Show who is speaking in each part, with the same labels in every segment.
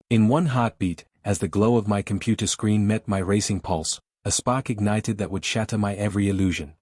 Speaker 1: In one heartbeat, as the glow of my computer screen met my racing pulse, a spark ignited that would shatter my every illusion.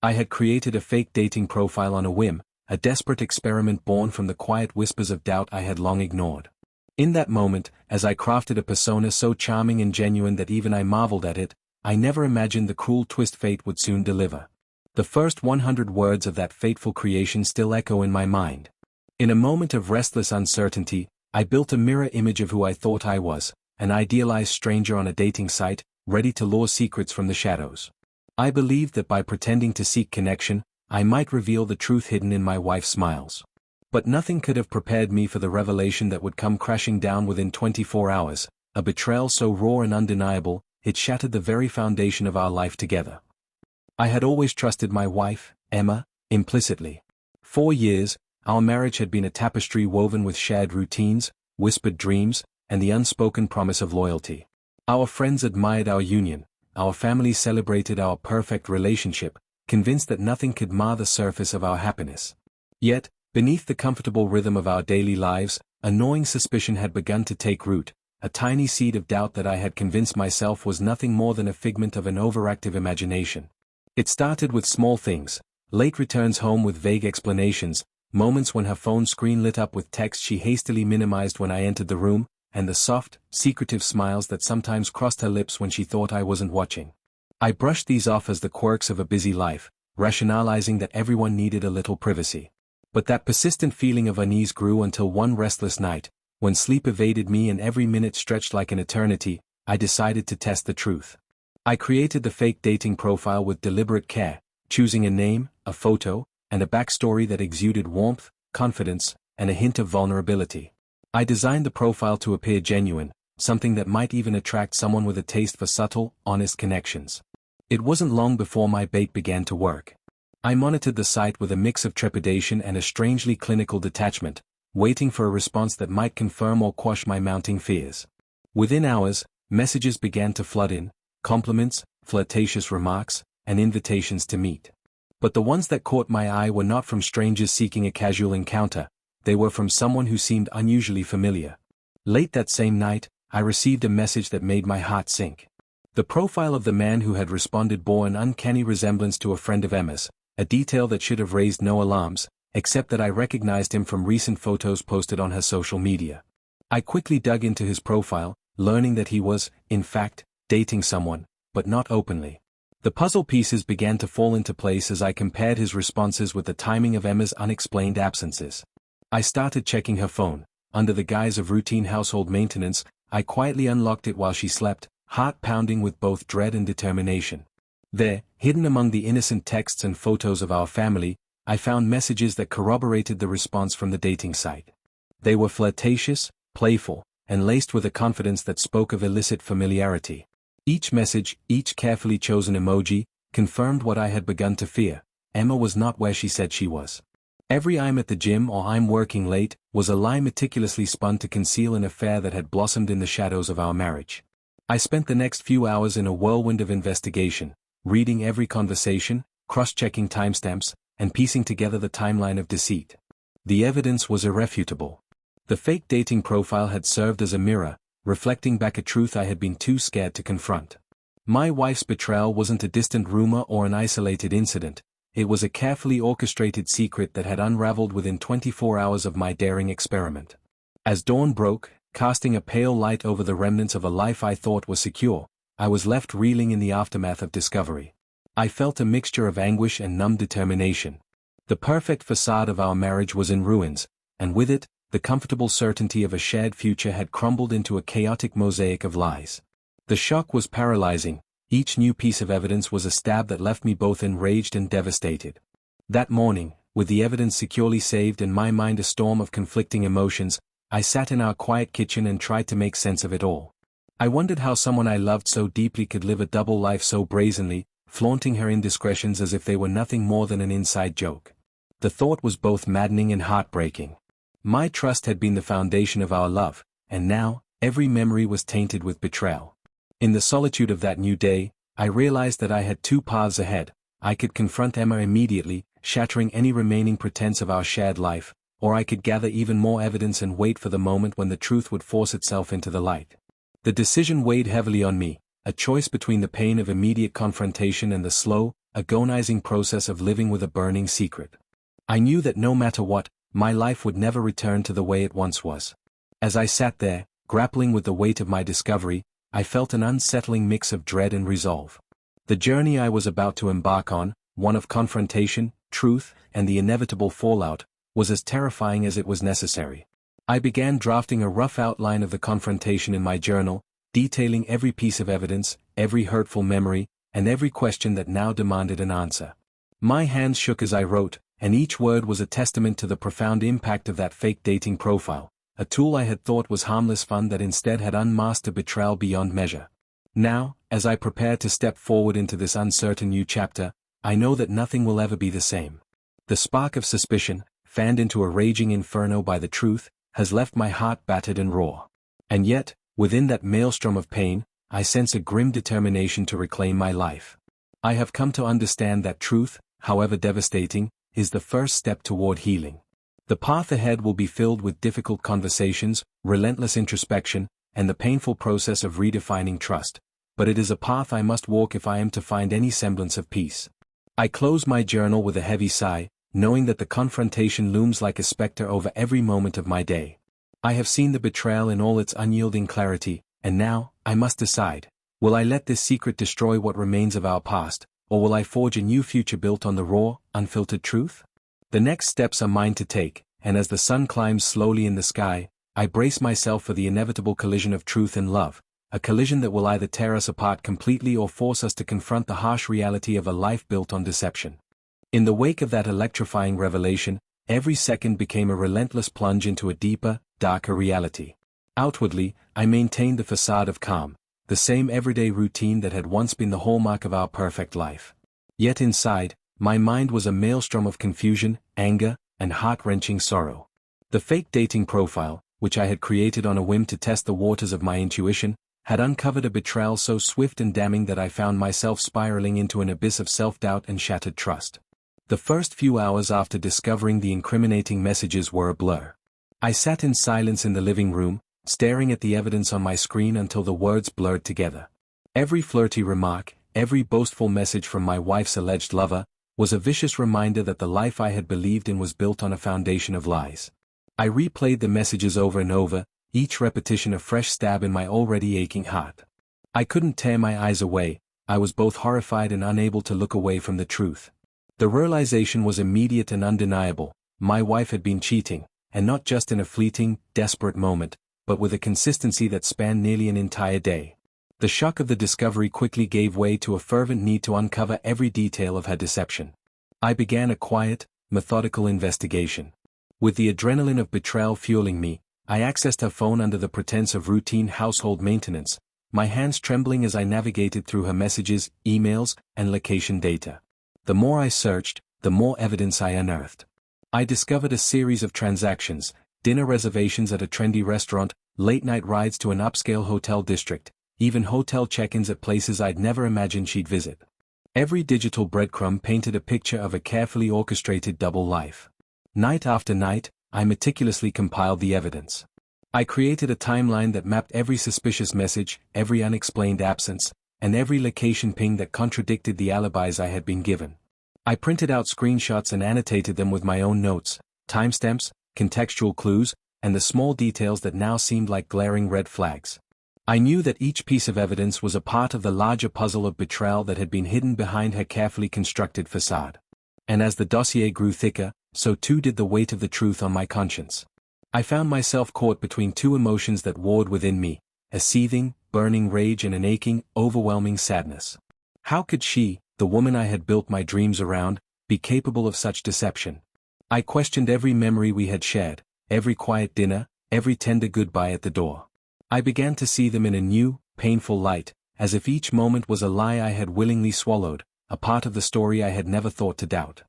Speaker 1: I had created a fake dating profile on a whim, a desperate experiment born from the quiet whispers of doubt I had long ignored. In that moment, as I crafted a persona so charming and genuine that even I marveled at it, I never imagined the cruel twist fate would soon deliver. The first 100 words of that fateful creation still echo in my mind. In a moment of restless uncertainty, I built a mirror image of who I thought I was, an idealized stranger on a dating site, ready to lure secrets from the shadows. I believed that by pretending to seek connection, I might reveal the truth hidden in my wife's smiles. But nothing could have prepared me for the revelation that would come crashing down within 24 hours, a betrayal so raw and undeniable, it shattered the very foundation of our life together. I had always trusted my wife, Emma, implicitly. 4 years, our marriage had been a tapestry woven with shared routines, whispered dreams, and the unspoken promise of loyalty. Our friends admired our union, our families celebrated our perfect relationship, convinced that nothing could mar the surface of our happiness. Yet, beneath the comfortable rhythm of our daily lives, a gnawing suspicion had begun to take root, a tiny seed of doubt that I had convinced myself was nothing more than a figment of an overactive imagination. It started with small things, late returns home with vague explanations, moments when her phone screen lit up with text she hastily minimized when I entered the room, and the soft, secretive smiles that sometimes crossed her lips when she thought I wasn't watching. I brushed these off as the quirks of a busy life, rationalizing that everyone needed a little privacy. But that persistent feeling of unease grew until one restless night, when sleep evaded me and every minute stretched like an eternity, I decided to test the truth. I created the fake dating profile with deliberate care, choosing a name, a photo, and a backstory that exuded warmth, confidence, and a hint of vulnerability. I designed the profile to appear genuine, something that might even attract someone with a taste for subtle, honest connections. It wasn't long before my bait began to work. I monitored the site with a mix of trepidation and a strangely clinical detachment, waiting for a response that might confirm or quash my mounting fears. Within hours, messages began to flood in, compliments, flirtatious remarks, and invitations to meet. But the ones that caught my eye were not from strangers seeking a casual encounter, they were from someone who seemed unusually familiar. Late that same night, I received a message that made my heart sink. The profile of the man who had responded bore an uncanny resemblance to a friend of Emma's, a detail that should have raised no alarms, except that I recognized him from recent photos posted on her social media. I quickly dug into his profile, learning that he was, in fact, dating someone, but not openly. The puzzle pieces began to fall into place as I compared his responses with the timing of Emma's unexplained absences. I started checking her phone. Under the guise of routine household maintenance, I quietly unlocked it while she slept, heart pounding with both dread and determination. There, hidden among the innocent texts and photos of our family, I found messages that corroborated the response from the dating site. They were flirtatious, playful, and laced with a confidence that spoke of illicit familiarity. Each message, each carefully chosen emoji, confirmed what I had begun to fear. Emma was not where she said she was. Every "I'm at the gym" or "I'm working late" was a lie meticulously spun to conceal an affair that had blossomed in the shadows of our marriage. I spent the next few hours in a whirlwind of investigation, reading every conversation, cross-checking timestamps, and piecing together the timeline of deceit. The evidence was irrefutable. The fake dating profile had served as a mirror, reflecting back a truth I had been too scared to confront. My wife's betrayal wasn't a distant rumor or an isolated incident. It was a carefully orchestrated secret that had unraveled within 24 hours of my daring experiment. As dawn broke, casting a pale light over the remnants of a life I thought was secure, I was left reeling in the aftermath of discovery. I felt a mixture of anguish and numb determination. The perfect facade of our marriage was in ruins, and with it, the comfortable certainty of a shared future had crumbled into a chaotic mosaic of lies. The shock was paralyzing. Each new piece of evidence was a stab that left me both enraged and devastated. That morning, with the evidence securely saved and my mind a storm of conflicting emotions, I sat in our quiet kitchen and tried to make sense of it all. I wondered how someone I loved so deeply could live a double life so brazenly, flaunting her indiscretions as if they were nothing more than an inside joke. The thought was both maddening and heartbreaking. My trust had been the foundation of our love, and now, every memory was tainted with betrayal. In the solitude of that new day, I realized that I had two paths ahead. I could confront Emma immediately, shattering any remaining pretense of our shared life, or I could gather even more evidence and wait for the moment when the truth would force itself into the light. The decision weighed heavily on me, a choice between the pain of immediate confrontation and the slow, agonizing process of living with a burning secret. I knew that no matter what, my life would never return to the way it once was. As I sat there, grappling with the weight of my discovery, I felt an unsettling mix of dread and resolve. The journey I was about to embark on, one of confrontation, truth, and the inevitable fallout, was as terrifying as it was necessary. I began drafting a rough outline of the confrontation in my journal, detailing every piece of evidence, every hurtful memory, and every question that now demanded an answer. My hands shook as I wrote, and each word was a testament to the profound impact of that fake dating profile, a tool I had thought was harmless fun that instead had unmasked a betrayal beyond measure. Now, as I prepare to step forward into this uncertain new chapter, I know that nothing will ever be the same. The spark of suspicion, fanned into a raging inferno by the truth, has left my heart battered and raw. And yet, within that maelstrom of pain, I sense a grim determination to reclaim my life. I have come to understand that truth, however devastating, is the first step toward healing. The path ahead will be filled with difficult conversations, relentless introspection, and the painful process of redefining trust, but it is a path I must walk if I am to find any semblance of peace. I close my journal with a heavy sigh, knowing that the confrontation looms like a specter over every moment of my day. I have seen the betrayal in all its unyielding clarity, and now, I must decide, will I let this secret destroy what remains of our past, or will I forge a new future built on the raw, unfiltered truth? The next steps are mine to take, and as the sun climbs slowly in the sky, I brace myself for the inevitable collision of truth and love, a collision that will either tear us apart completely or force us to confront the harsh reality of a life built on deception. In the wake of that electrifying revelation, every second became a relentless plunge into a deeper, darker reality. Outwardly, I maintained the facade of calm, the same everyday routine that had once been the hallmark of our perfect life. Yet inside, my mind was a maelstrom of confusion, anger, and heart-wrenching sorrow. The fake dating profile, which I had created on a whim to test the waters of my intuition, had uncovered a betrayal so swift and damning that I found myself spiraling into an abyss of self-doubt and shattered trust. The first few hours after discovering the incriminating messages were a blur. I sat in silence in the living room, staring at the evidence on my screen until the words blurred together. Every flirty remark, every boastful message from my wife's alleged lover, was a vicious reminder that the life I had believed in was built on a foundation of lies. I replayed the messages over and over, each repetition a fresh stab in my already aching heart. I couldn't tear my eyes away, I was both horrified and unable to look away from the truth. The realization was immediate and undeniable: my wife had been cheating, and not just in a fleeting, desperate moment, but with a consistency that spanned nearly an entire day. The shock of the discovery quickly gave way to a fervent need to uncover every detail of her deception. I began a quiet, methodical investigation. With the adrenaline of betrayal fueling me, I accessed her phone under the pretense of routine household maintenance, my hands trembling as I navigated through her messages, emails, and location data. The more I searched, the more evidence I unearthed. I discovered a series of transactions: dinner reservations at a trendy restaurant, late-night rides to an upscale hotel district, even hotel check-ins at places I'd never imagined she'd visit. Every digital breadcrumb painted a picture of a carefully orchestrated double life. Night after night, I meticulously compiled the evidence. I created a timeline that mapped every suspicious message, every unexplained absence, and every location ping that contradicted the alibis I had been given. I printed out screenshots and annotated them with my own notes, timestamps, contextual clues, and the small details that now seemed like glaring red flags. I knew that each piece of evidence was a part of the larger puzzle of betrayal that had been hidden behind her carefully constructed facade. And as the dossier grew thicker, so too did the weight of the truth on my conscience. I found myself caught between two emotions that warred within me: a seething, burning rage and an aching, overwhelming sadness. How could she, the woman I had built my dreams around, be capable of such deception? I questioned every memory we had shared, every quiet dinner, every tender goodbye at the door. I began to see them in a new, painful light, as if each moment was a lie I had willingly swallowed, a part of the story I had never thought to doubt.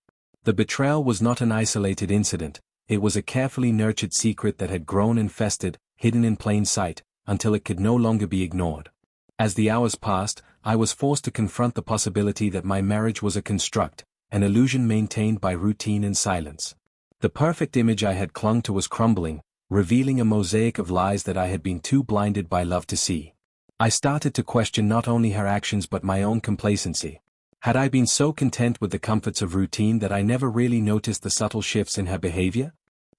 Speaker 1: The betrayal was not an isolated incident, it was a carefully nurtured secret that had grown and festered, hidden in plain sight, until it could no longer be ignored. As the hours passed, I was forced to confront the possibility that my marriage was a construct, an illusion maintained by routine and silence. The perfect image I had clung to was crumbling, revealing a mosaic of lies that I had been too blinded by love to see. I started to question not only her actions but my own complacency. Had I been so content with the comforts of routine that I never really noticed the subtle shifts in her behavior?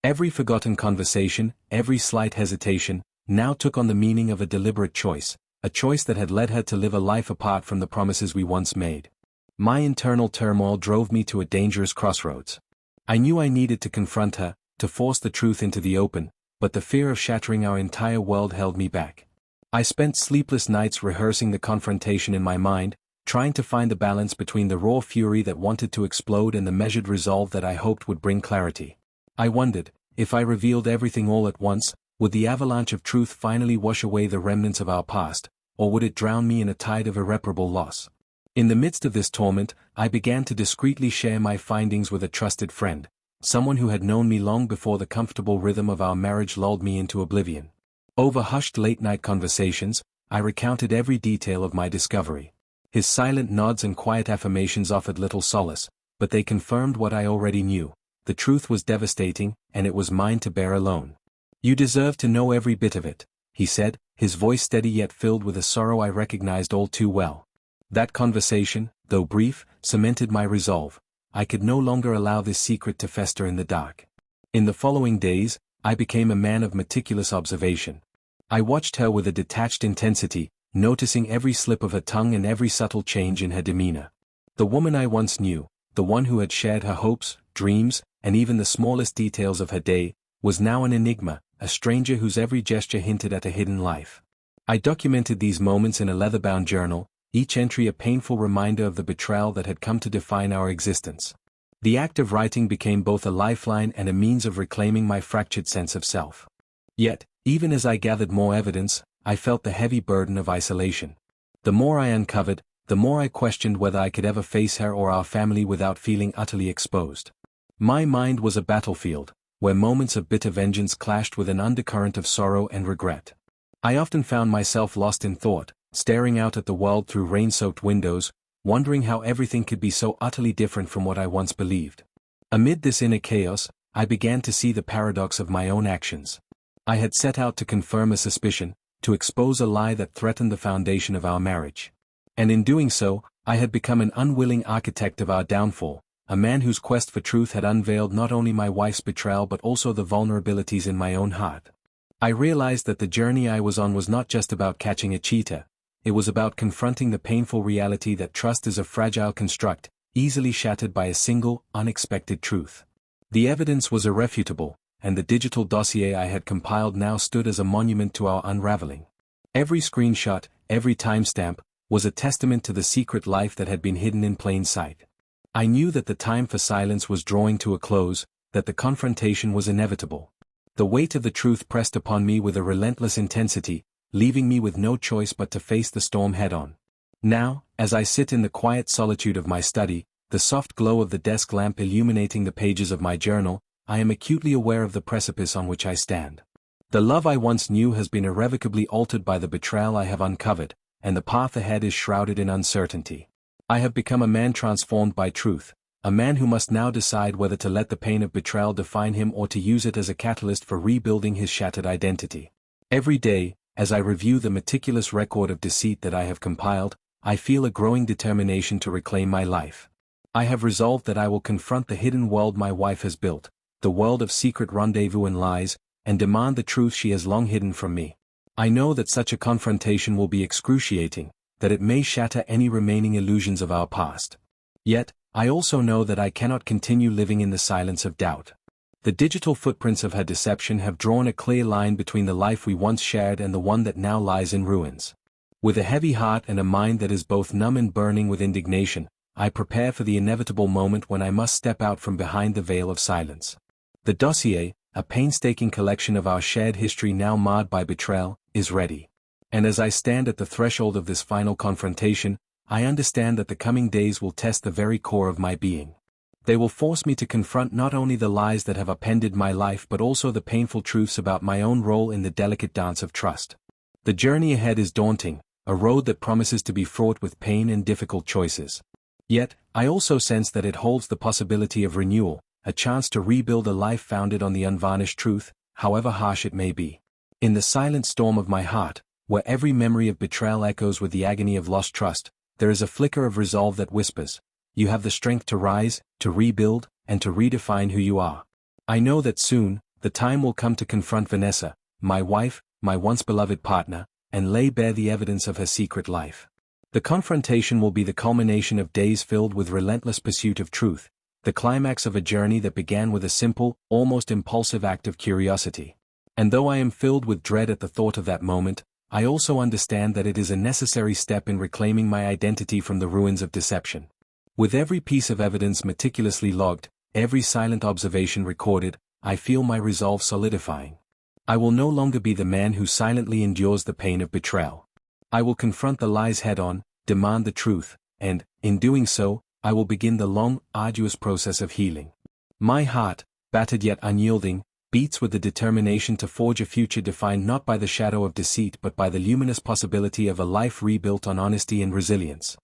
Speaker 1: Every forgotten conversation, every slight hesitation, now took on the meaning of a deliberate choice, a choice that had led her to live a life apart from the promises we once made. My internal turmoil drove me to a dangerous crossroads. I knew I needed to confront her, to force the truth into the open, but the fear of shattering our entire world held me back. I spent sleepless nights rehearsing the confrontation in my mind, trying to find the balance between the raw fury that wanted to explode and the measured resolve that I hoped would bring clarity. I wondered, if I revealed everything all at once, would the avalanche of truth finally wash away the remnants of our past, or would it drown me in a tide of irreparable loss? In the midst of this torment, I began to discreetly share my findings with a trusted friend, someone who had known me long before the comfortable rhythm of our marriage lulled me into oblivion. Over hushed late-night conversations, I recounted every detail of my discovery. His silent nods and quiet affirmations offered little solace, but they confirmed what I already knew. The truth was devastating, and it was mine to bear alone. "You deserve to know every bit of it," he said, his voice steady yet filled with a sorrow I recognized all too well. That conversation, though brief, cemented my resolve. I could no longer allow this secret to fester in the dark. In the following days, I became a man of meticulous observation. I watched her with a detached intensity, noticing every slip of her tongue and every subtle change in her demeanor. The woman I once knew, the one who had shared her hopes, dreams, and even the smallest details of her day, was now an enigma, a stranger whose every gesture hinted at a hidden life. I documented these moments in a leather-bound journal, each entry a painful reminder of the betrayal that had come to define our existence. The act of writing became both a lifeline and a means of reclaiming my fractured sense of self. Yet, even as I gathered more evidence, I felt the heavy burden of isolation. The more I uncovered, the more I questioned whether I could ever face her or our family without feeling utterly exposed. My mind was a battlefield, where moments of bitter vengeance clashed with an undercurrent of sorrow and regret. I often found myself lost in thought, staring out at the world through rain-soaked windows, wondering how everything could be so utterly different from what I once believed. Amid this inner chaos, I began to see the paradox of my own actions. I had set out to confirm a suspicion, to expose a lie that threatened the foundation of our marriage. And in doing so, I had become an unwilling architect of our downfall, a man whose quest for truth had unveiled not only my wife's betrayal but also the vulnerabilities in my own heart. I realized that the journey I was on was not just about catching a cheater. It was about confronting the painful reality that trust is a fragile construct, easily shattered by a single, unexpected truth. The evidence was irrefutable, and the digital dossier I had compiled now stood as a monument to our unraveling. Every screenshot, every timestamp, was a testament to the secret life that had been hidden in plain sight. I knew that the time for silence was drawing to a close, that the confrontation was inevitable. The weight of the truth pressed upon me with a relentless intensity, leaving me with no choice but to face the storm head-on. Now, as I sit in the quiet solitude of my study, the soft glow of the desk lamp illuminating the pages of my journal, I am acutely aware of the precipice on which I stand. The love I once knew has been irrevocably altered by the betrayal I have uncovered, and the path ahead is shrouded in uncertainty. I have become a man transformed by truth, a man who must now decide whether to let the pain of betrayal define him or to use it as a catalyst for rebuilding his shattered identity. Every day, as I review the meticulous record of deceit that I have compiled, I feel a growing determination to reclaim my life. I have resolved that I will confront the hidden world my wife has built, the world of secret rendezvous and lies, and demand the truth she has long hidden from me. I know that such a confrontation will be excruciating, that it may shatter any remaining illusions of our past. Yet, I also know that I cannot continue living in the silence of doubt. The digital footprints of her deception have drawn a clear line between the life we once shared and the one that now lies in ruins. With a heavy heart and a mind that is both numb and burning with indignation, I prepare for the inevitable moment when I must step out from behind the veil of silence. The dossier, a painstaking collection of our shared history now marred by betrayal, is ready. And as I stand at the threshold of this final confrontation, I understand that the coming days will test the very core of my being. They will force me to confront not only the lies that have upended my life but also the painful truths about my own role in the delicate dance of trust. The journey ahead is daunting, a road that promises to be fraught with pain and difficult choices. Yet, I also sense that it holds the possibility of renewal, a chance to rebuild a life founded on the unvarnished truth, however harsh it may be. In the silent storm of my heart, where every memory of betrayal echoes with the agony of lost trust, there is a flicker of resolve that whispers, "You have the strength to rise, to rebuild, and to redefine who you are." I know that soon, the time will come to confront Vanessa, my wife, my once beloved partner, and lay bare the evidence of her secret life. The confrontation will be the culmination of days filled with relentless pursuit of truth, the climax of a journey that began with a simple, almost impulsive act of curiosity. And though I am filled with dread at the thought of that moment, I also understand that it is a necessary step in reclaiming my identity from the ruins of deception. With every piece of evidence meticulously logged, every silent observation recorded, I feel my resolve solidifying. I will no longer be the man who silently endures the pain of betrayal. I will confront the lies head-on, demand the truth, and, in doing so, I will begin the long, arduous process of healing. My heart, battered yet unyielding, beats with the determination to forge a future defined not by the shadow of deceit but by the luminous possibility of a life rebuilt on honesty and resilience.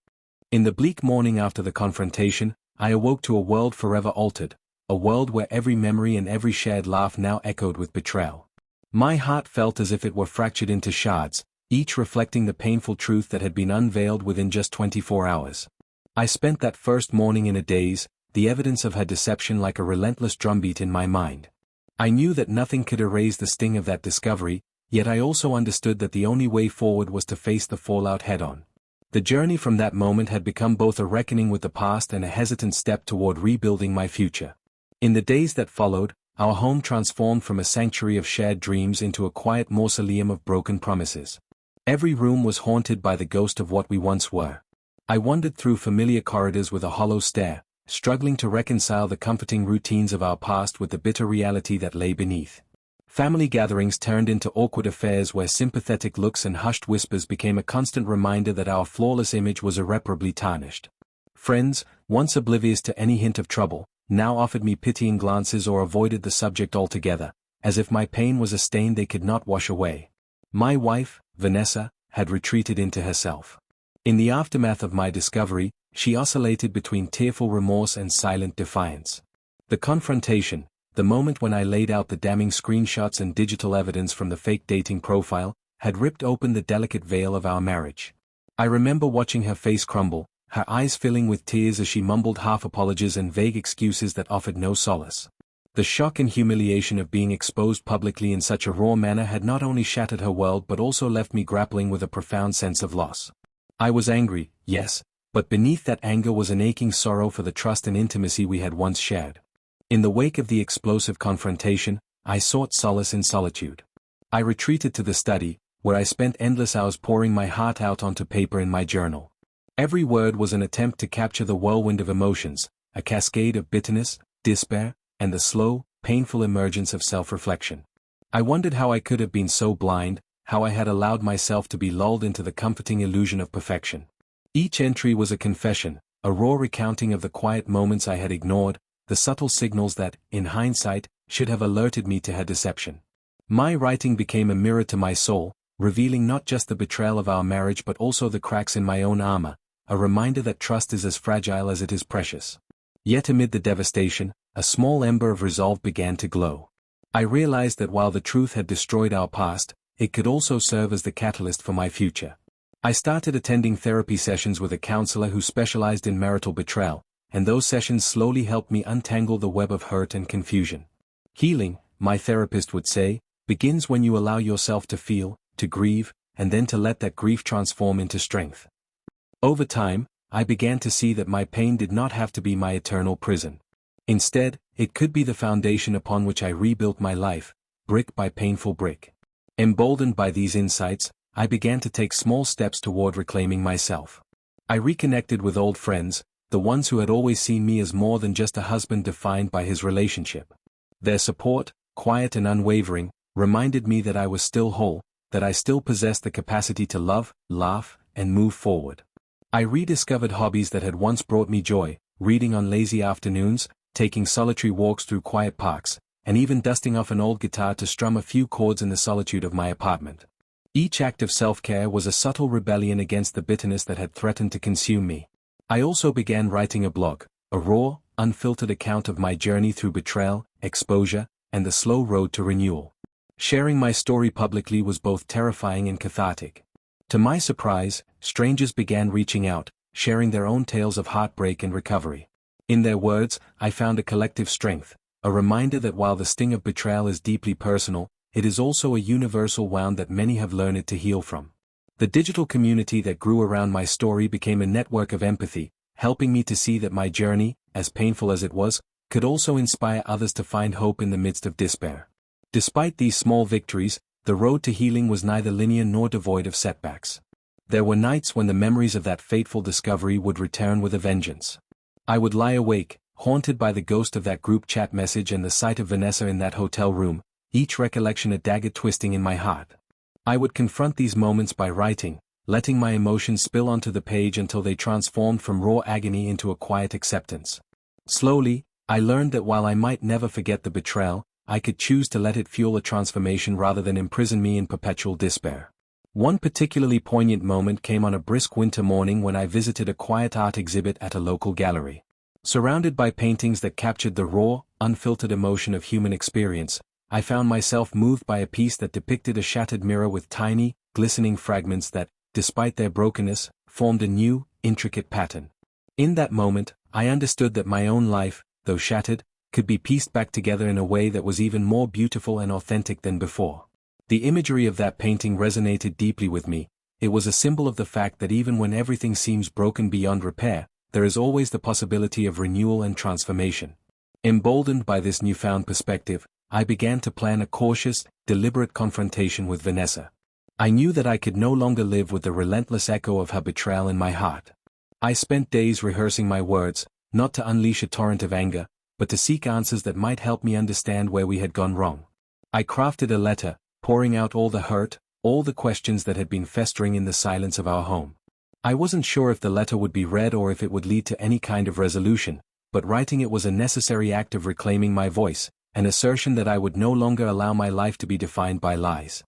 Speaker 1: In the bleak morning after the confrontation, I awoke to a world forever altered, a world where every memory and every shared laugh now echoed with betrayal. My heart felt as if it were fractured into shards, each reflecting the painful truth that had been unveiled within just 24 hours. I spent that first morning in a daze, the evidence of her deception like a relentless drumbeat in my mind. I knew that nothing could erase the sting of that discovery, yet I also understood that the only way forward was to face the fallout head-on. The journey from that moment had become both a reckoning with the past and a hesitant step toward rebuilding my future. In the days that followed, our home transformed from a sanctuary of shared dreams into a quiet mausoleum of broken promises. Every room was haunted by the ghost of what we once were. I wandered through familiar corridors with a hollow stare, struggling to reconcile the comforting routines of our past with the bitter reality that lay beneath. Family gatherings turned into awkward affairs where sympathetic looks and hushed whispers became a constant reminder that our flawless image was irreparably tarnished. Friends, once oblivious to any hint of trouble, now offered me pitying glances or avoided the subject altogether, as if my pain was a stain they could not wash away. My wife, Vanessa, had retreated into herself. In the aftermath of my discovery, she oscillated between tearful remorse and silent defiance. The confrontation, the moment when I laid out the damning screenshots and digital evidence from the fake dating profile, had ripped open the delicate veil of our marriage. I remember watching her face crumble, her eyes filling with tears as she mumbled half apologies and vague excuses that offered no solace. The shock and humiliation of being exposed publicly in such a raw manner had not only shattered her world but also left me grappling with a profound sense of loss. I was angry, yes, but beneath that anger was an aching sorrow for the trust and intimacy we had once shared. In the wake of the explosive confrontation, I sought solace in solitude. I retreated to the study, where I spent endless hours pouring my heart out onto paper in my journal. Every word was an attempt to capture the whirlwind of emotions, a cascade of bitterness, despair, and the slow, painful emergence of self-reflection. I wondered how I could have been so blind, how I had allowed myself to be lulled into the comforting illusion of perfection. Each entry was a confession, a raw recounting of the quiet moments I had ignored, the subtle signals that, in hindsight, should have alerted me to her deception. My writing became a mirror to my soul, revealing not just the betrayal of our marriage but also the cracks in my own armor, a reminder that trust is as fragile as it is precious. Yet amid the devastation, a small ember of resolve began to glow. I realized that while the truth had destroyed our past, it could also serve as the catalyst for my future. I started attending therapy sessions with a counselor who specialized in marital betrayal, and those sessions slowly helped me untangle the web of hurt and confusion. Healing, my therapist would say, begins when you allow yourself to feel, to grieve, and then to let that grief transform into strength. Over time, I began to see that my pain did not have to be my eternal prison. Instead, it could be the foundation upon which I rebuilt my life, brick by painful brick. Emboldened by these insights, I began to take small steps toward reclaiming myself. I reconnected with old friends, the ones who had always seen me as more than just a husband defined by his relationship. Their support, quiet and unwavering, reminded me that I was still whole, that I still possessed the capacity to love, laugh, and move forward. I rediscovered hobbies that had once brought me joy, reading on lazy afternoons, taking solitary walks through quiet parks, and even dusting off an old guitar to strum a few chords in the solitude of my apartment. Each act of self-care was a subtle rebellion against the bitterness that had threatened to consume me. I also began writing a blog, a raw, unfiltered account of my journey through betrayal, exposure, and the slow road to renewal. Sharing my story publicly was both terrifying and cathartic. To my surprise, strangers began reaching out, sharing their own tales of heartbreak and recovery. In their words, I found a collective strength, a reminder that while the sting of betrayal is deeply personal, it is also a universal wound that many have learned to heal from. The digital community that grew around my story became a network of empathy, helping me to see that my journey, as painful as it was, could also inspire others to find hope in the midst of despair. Despite these small victories, the road to healing was neither linear nor devoid of setbacks. There were nights when the memories of that fateful discovery would return with a vengeance. I would lie awake, haunted by the ghost of that group chat message and the sight of Vanessa in that hotel room, each recollection a dagger twisting in my heart. I would confront these moments by writing, letting my emotions spill onto the page until they transformed from raw agony into a quiet acceptance. Slowly, I learned that while I might never forget the betrayal, I could choose to let it fuel a transformation rather than imprison me in perpetual despair. One particularly poignant moment came on a brisk winter morning when I visited a quiet art exhibit at a local gallery. Surrounded by paintings that captured the raw, unfiltered emotion of human experience, I found myself moved by a piece that depicted a shattered mirror with tiny, glistening fragments that, despite their brokenness, formed a new, intricate pattern. In that moment, I understood that my own life, though shattered, could be pieced back together in a way that was even more beautiful and authentic than before. The imagery of that painting resonated deeply with me. It was a symbol of the fact that even when everything seems broken beyond repair, there is always the possibility of renewal and transformation. Emboldened by this newfound perspective, I began to plan a cautious, deliberate confrontation with Vanessa. I knew that I could no longer live with the relentless echo of her betrayal in my heart. I spent days rehearsing my words, not to unleash a torrent of anger, but to seek answers that might help me understand where we had gone wrong. I crafted a letter, pouring out all the hurt, all the questions that had been festering in the silence of our home. I wasn't sure if the letter would be read or if it would lead to any kind of resolution, but writing it was a necessary act of reclaiming my voice, an assertion that I would no longer allow my life to be defined by lies.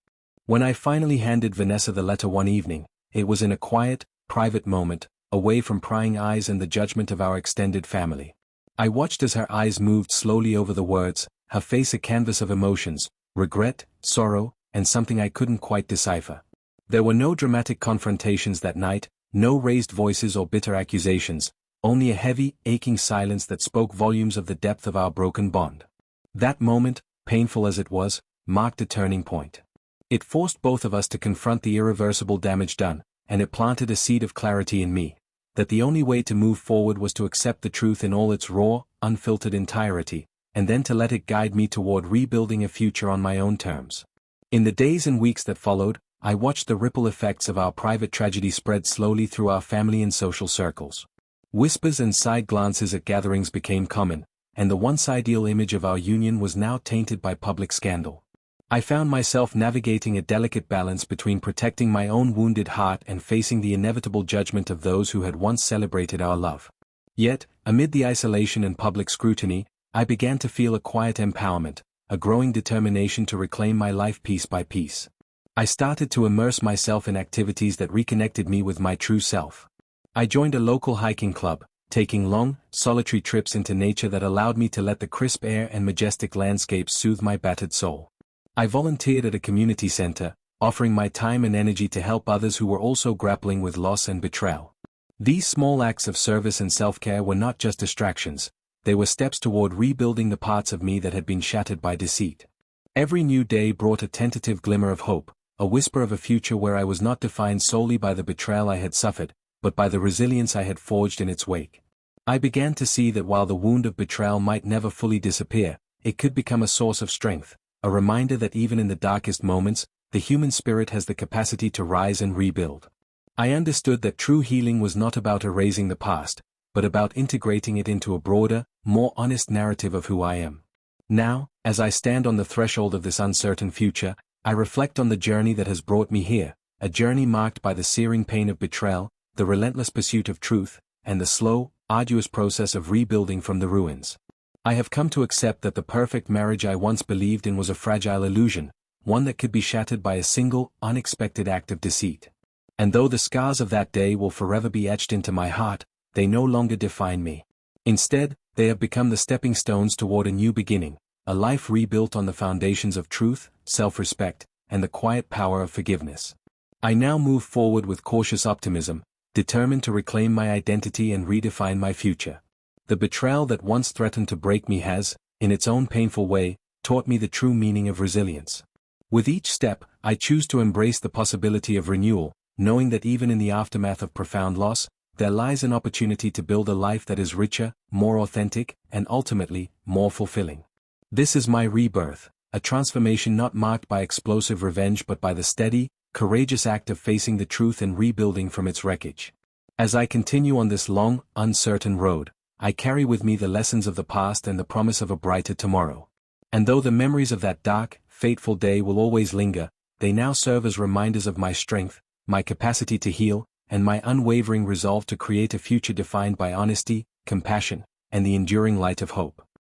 Speaker 1: When I finally handed Vanessa the letter one evening, it was in a quiet, private moment, away from prying eyes and the judgment of our extended family. I watched as her eyes moved slowly over the words, her face a canvas of emotions, regret, sorrow, and something I couldn't quite decipher. There were no dramatic confrontations that night, no raised voices or bitter accusations, only a heavy, aching silence that spoke volumes of the depth of our broken bond. That moment, painful as it was, marked a turning point. It forced both of us to confront the irreversible damage done, and it planted a seed of clarity in me, that the only way to move forward was to accept the truth in all its raw, unfiltered entirety, and then to let it guide me toward rebuilding a future on my own terms. In the days and weeks that followed, I watched the ripple effects of our private tragedy spread slowly through our family and social circles. Whispers and side glances at gatherings became common, and the once ideal image of our union was now tainted by public scandal. I found myself navigating a delicate balance between protecting my own wounded heart and facing the inevitable judgment of those who had once celebrated our love. Yet, amid the isolation and public scrutiny, I began to feel a quiet empowerment, a growing determination to reclaim my life piece by piece. I started to immerse myself in activities that reconnected me with my true self. I joined a local hiking club, taking long, solitary trips into nature that allowed me to let the crisp air and majestic landscapes soothe my battered soul. I volunteered at a community center, offering my time and energy to help others who were also grappling with loss and betrayal. These small acts of service and self-care were not just distractions, they were steps toward rebuilding the parts of me that had been shattered by deceit. Every new day brought a tentative glimmer of hope, a whisper of a future where I was not defined solely by the betrayal I had suffered, but by the resilience I had forged in its wake. I began to see that while the wound of betrayal might never fully disappear, it could become a source of strength, a reminder that even in the darkest moments, the human spirit has the capacity to rise and rebuild. I understood that true healing was not about erasing the past, but about integrating it into a broader, more honest narrative of who I am. Now, as I stand on the threshold of this uncertain future, I reflect on the journey that has brought me here, a journey marked by the searing pain of betrayal, the relentless pursuit of truth, and the slow, arduous process of rebuilding from the ruins. I have come to accept that the perfect marriage I once believed in was a fragile illusion, one that could be shattered by a single, unexpected act of deceit. And though the scars of that day will forever be etched into my heart, they no longer define me. Instead, they have become the stepping stones toward a new beginning, a life rebuilt on the foundations of truth, self-respect, and the quiet power of forgiveness. I now move forward with cautious optimism, determined to reclaim my identity and redefine my future. The betrayal that once threatened to break me has, in its own painful way, taught me the true meaning of resilience. With each step, I choose to embrace the possibility of renewal, knowing that even in the aftermath of profound loss, there lies an opportunity to build a life that is richer, more authentic, and ultimately, more fulfilling. This is my rebirth, a transformation not marked by explosive revenge but by the steady, courageous act of facing the truth and rebuilding from its wreckage. As I continue on this long, uncertain road, I carry with me the lessons of the past and the promise of a brighter tomorrow. And though the memories of that dark, fateful day will always linger, they now serve as reminders of my strength, my capacity to heal, and my unwavering resolve to create a future defined by honesty, compassion, and the enduring light of hope.